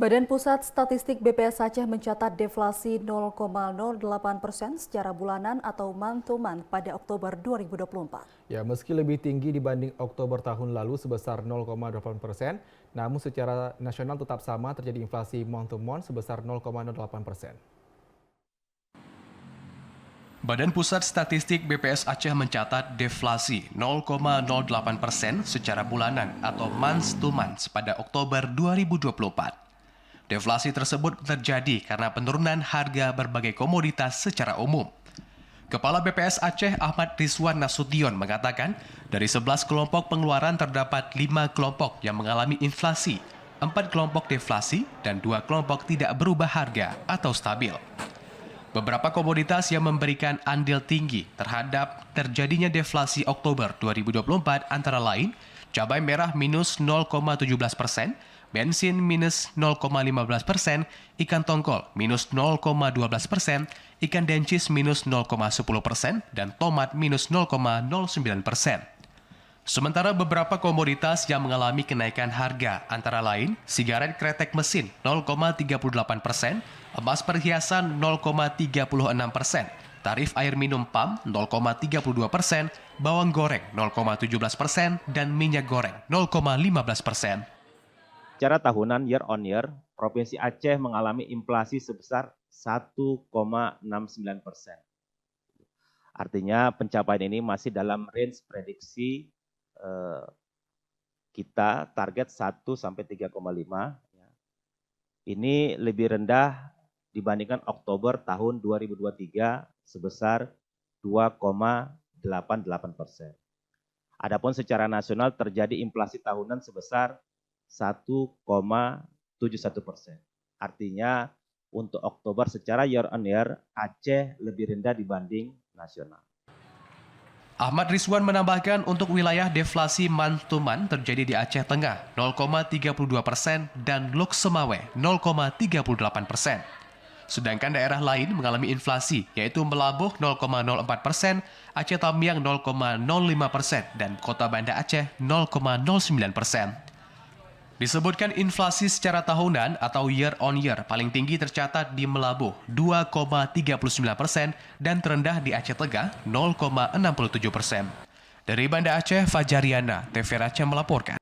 Badan Pusat Statistik BPS Aceh mencatat deflasi 0,08% secara bulanan atau month-to-month pada Oktober 2024. Ya, meski lebih tinggi dibanding Oktober tahun lalu sebesar 0,8%, namun secara nasional tetap sama terjadi inflasi month-to-month sebesar 0,08%. Badan Pusat Statistik BPS Aceh mencatat deflasi 0,08% secara bulanan atau month-to-month pada Oktober 2024. Deflasi tersebut terjadi karena penurunan harga berbagai komoditas secara umum. Kepala BPS Aceh Ahmad Rizwan Nasution mengatakan, dari 11 kelompok pengeluaran terdapat 5 kelompok yang mengalami inflasi, 4 kelompok deflasi, dan 2 kelompok tidak berubah harga atau stabil. Beberapa komoditas yang memberikan andil tinggi terhadap terjadinya deflasi Oktober 2024 antara lain cabai merah minus 0,17%, bensin minus 0,15%, ikan tongkol minus 0,12%, ikan dencis minus 0,10%, dan tomat minus 0,09%. Sementara beberapa komoditas yang mengalami kenaikan harga antara lain sigaret kretek mesin 0,38%, emas perhiasan 0,36%, tarif air minum PAM 0,32%, bawang goreng 0,17%, dan minyak goreng 0,15%. Secara tahunan year on year, Provinsi Aceh mengalami inflasi sebesar 1,69%. Artinya pencapaian ini masih dalam range prediksi kita target 1 sampai 3,5. Ini lebih rendah dibandingkan Oktober tahun 2023 sebesar 2,88%. Adapun secara nasional terjadi inflasi tahunan sebesar 1,71%. Artinya untuk Oktober secara year on year Aceh lebih rendah dibanding nasional. Ahmad Rizwan menambahkan untuk wilayah deflasi month-to-month terjadi di Aceh Tengah 0,32% dan Lok Semawe 0,38%. Sedangkan daerah lain mengalami inflasi yaitu Melabuh 0,04%, Aceh Tamiang 0,05% dan Kota Banda Aceh 0,09%. Disebutkan inflasi secara tahunan atau year on year paling tinggi tercatat di Melabuh 2,39% dan terendah di Aceh Tengah 0,67%. Dari Banda Aceh, Fajariana, TV Aceh melaporkan.